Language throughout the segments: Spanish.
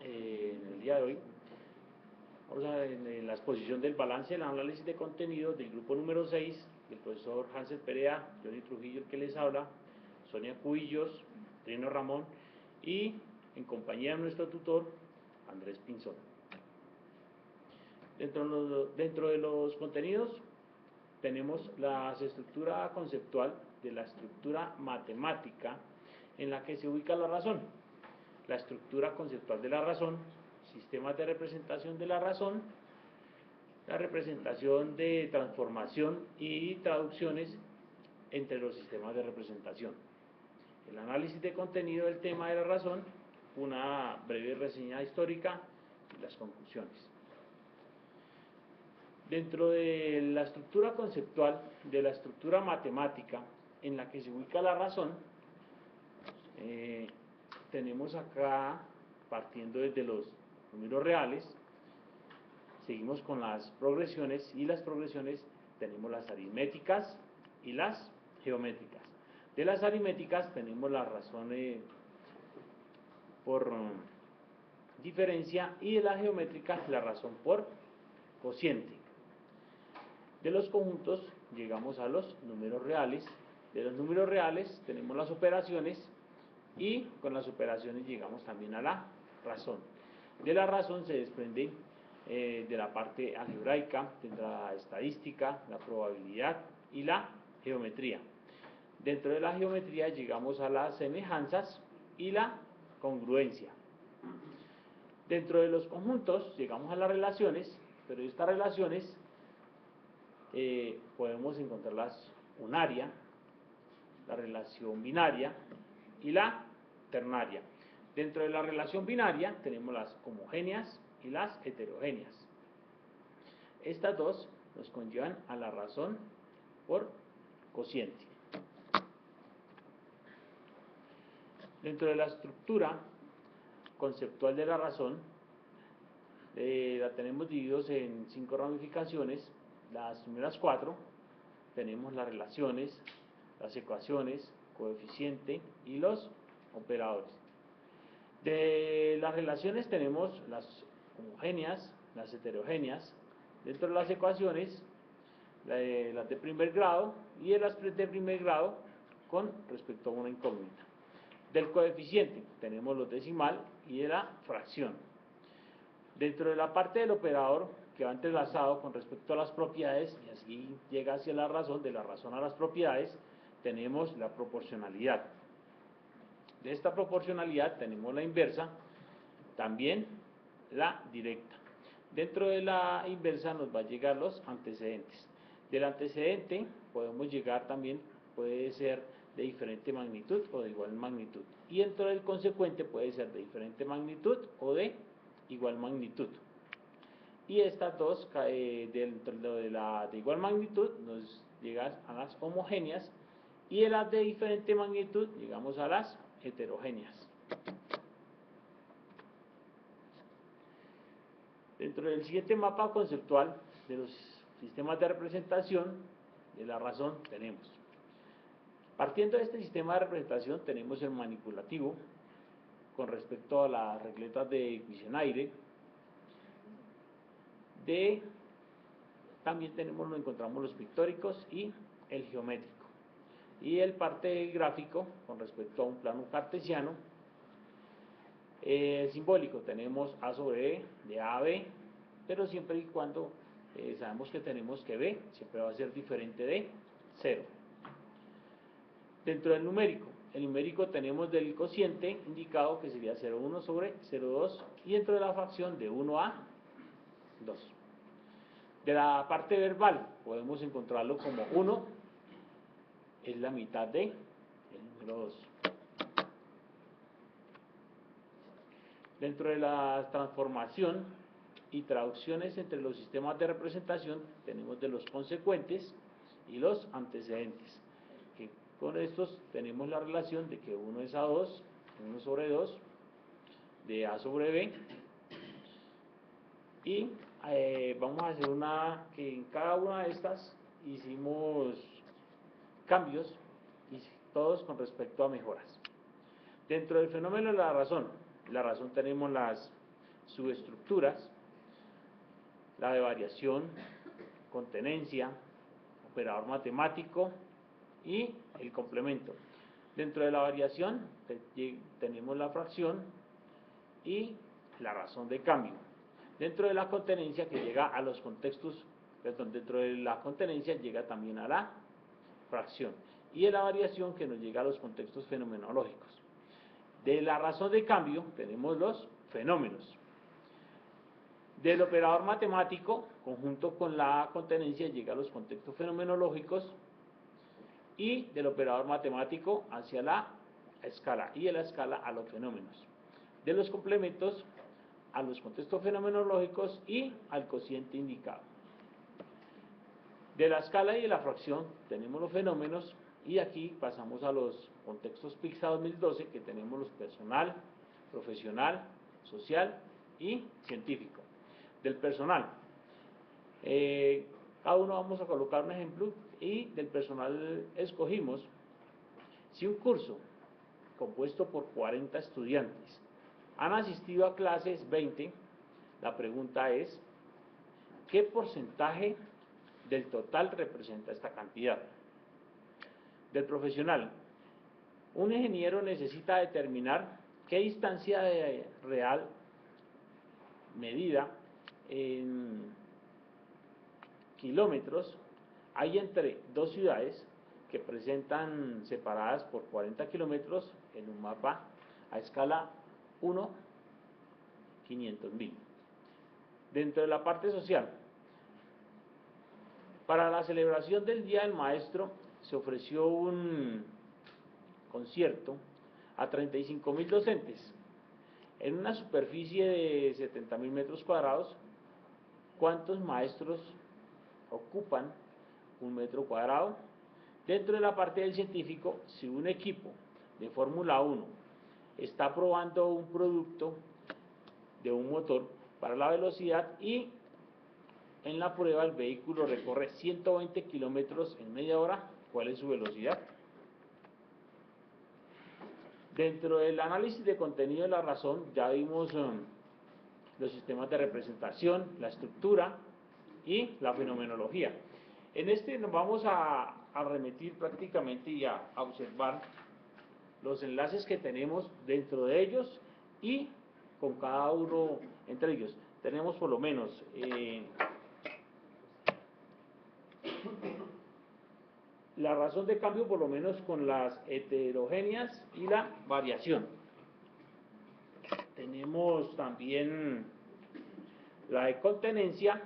en el día de hoy. Vamos a ver en la exposición del balance del análisis de contenido del grupo número 6, del profesor Hansel Perea, Johnny Trujillo, el que les habla, Sonia Cubillos, Trino Ramón y en compañía de nuestro tutor, Andrés Pinzón. Dentro de los contenidos tenemos la estructura conceptual de la estructura matemática en la que se ubica la razón, la estructura conceptual de la razón, sistemas de representación de la razón, la representación de transformación y traducciones entre los sistemas de representación, el análisis de contenido del tema de la razón, una breve reseña histórica y las conclusiones. Dentro de la estructura conceptual de la estructura matemática en la que se ubica la razón, tenemos acá, partiendo desde los números reales, seguimos con las progresiones, y las progresiones tenemos las aritméticas y las geométricas. De las aritméticas tenemos la razón por diferencia, y de las geométricas la razón por cociente. De los conjuntos llegamos a los números reales. De los números reales tenemos las operaciones, y con las operaciones llegamos también a la razón. De la razón se desprende de la parte algebraica, tendrá la estadística, la probabilidad y la geometría. Dentro de la geometría llegamos a las semejanzas y la congruencia. Dentro de los conjuntos llegamos a las relaciones, pero estas relaciones podemos encontrarlas unaria, la relación binaria y la ternaria. Dentro de la relación binaria tenemos las homogéneas y las heterogéneas. Estas dos nos conllevan a la razón por cociente. Dentro de la estructura conceptual de la razón, la tenemos divididos en 5 ramificaciones. Las primeras 4 tenemos las relaciones, las ecuaciones, coeficiente y los operadores. De las relaciones tenemos las homogéneas, las heterogéneas. Dentro de las ecuaciones, las de primer grado, y de las de primer grado con respecto a una incógnita. Del coeficiente tenemos los decimal y de la fracción. Dentro de la parte del operador, que va entrelazado con respecto a las propiedades, y así llega hacia la razón, de la razón a las propiedades, tenemos la proporcionalidad. De esta proporcionalidad tenemos la inversa, también la directa. Dentro de la inversa nos va a llegar los antecedentes. Del antecedente podemos llegar también, puede ser de diferente magnitud o de igual magnitud. Y dentro del consecuente puede ser de diferente magnitud o de igual magnitud. Y estas dos, dentro de la de igual magnitud, nos llegan a las homogéneas, y de las de diferente magnitud llegamos a las heterogéneas. Dentro del siguiente mapa conceptual de los sistemas de representación de la razón tenemos, partiendo de este sistema de representación, tenemos el manipulativo con respecto a las regletas de Guisenaire. También encontramos los pictóricos y el geométrico, y el parte gráfico con respecto a un plano cartesiano. Simbólico tenemos A sobre E, de A a B, pero siempre y cuando sabemos que tenemos que B siempre va a ser diferente de 0. Dentro del numérico, el numérico tenemos del cociente indicado, que sería 0,1 sobre 0,2, y dentro de la fracción de 1 a 2. De la parte verbal podemos encontrarlo como 1 es la mitad de el número 2. Dentro de la transformación y traducciones entre los sistemas de representación tenemos de los consecuentes y los antecedentes, que con estos tenemos la relación de que 1 es a 2, 1 sobre 2, de A sobre B, y vamos a hacer que en cada una de estas hicimos cambios, y todos con respecto a mejoras. Dentro del fenómeno de la razón tenemos las subestructuras, la de variación, contenencia, operador matemático y el complemento. Dentro de la variación tenemos la fracción y la razón de cambio. Dentro de la contenencia, que llega a los contextos, perdón, dentro de la contenencia llega también a la fracción, y en la variación, que nos llega a los contextos fenomenológicos. De la razón de cambio tenemos los fenómenos. Del operador matemático, conjunto con la contenencia, llega a los contextos fenomenológicos, y del operador matemático hacia la escala, y de la escala a los fenómenos. De los complementos a los contextos fenomenológicos y al cociente indicado. De la escala y de la fracción tenemos los fenómenos, y aquí pasamos a los contextos PICSA 2012, que tenemos los personal, profesional, social y científico. Del personal, cada uno vamos a colocar un ejemplo, y del personal escogimos: si un curso compuesto por 40 estudiantes han asistido a clases 20, la pregunta es: ¿qué porcentaje del total representa esta cantidad? Del profesional, un ingeniero necesita determinar qué distancia real medida en kilómetros hay entre dos ciudades que presentan separadas por 40 kilómetros en un mapa a escala 1/500.000. Dentro de la parte social, para la celebración del Día del Maestro se ofreció un concierto a 35.000 docentes en una superficie de 70.000 metros cuadrados. ¿Cuántos maestros ocupan un metro cuadrado? Dentro de la parte del científico, si un equipo de Fórmula 1 está probando un producto de un motor para la velocidad, y en la prueba el vehículo recorre 120 kilómetros en media hora, ¿cuál es su velocidad? Dentro del análisis de contenido de la razón ya vimos los sistemas de representación, la estructura y la fenomenología. En este nos vamos a remitir prácticamente y a observar los enlaces que tenemos dentro de ellos y con cada uno entre ellos. Tenemos por lo menos la razón de cambio, por lo menos con las heterogéneas y la variación. Tenemos también la de contenencia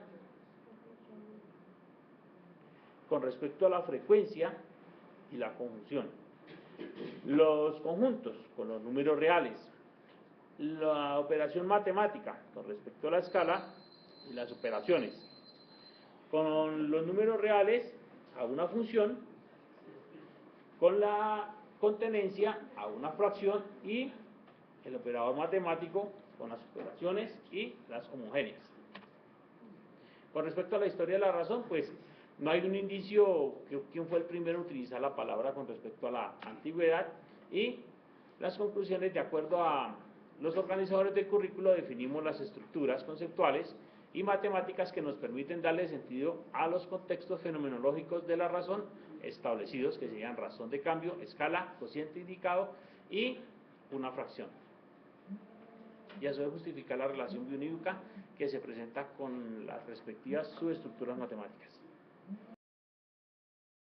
con respecto a la frecuencia y la conjunción. Los conjuntos con los números reales. La operación matemática con respecto a la escala y las operaciones. Con los números reales a una función, con la contenencia a una fracción, y el operador matemático con las operaciones y las homogéneas. Con respecto a la historia de la razón, pues no hay un indicio de quién fue el primero en utilizar la palabra con respecto a la antigüedad, y las conclusiones: de acuerdo a los organizadores del currículo, definimos las estructuras conceptuales y matemáticas que nos permiten darle sentido a los contextos fenomenológicos de la razón establecidos, que serían razón de cambio, escala, cociente indicado y una fracción. Y eso debe justificar la relación biunívoca que se presenta con las respectivas subestructuras matemáticas.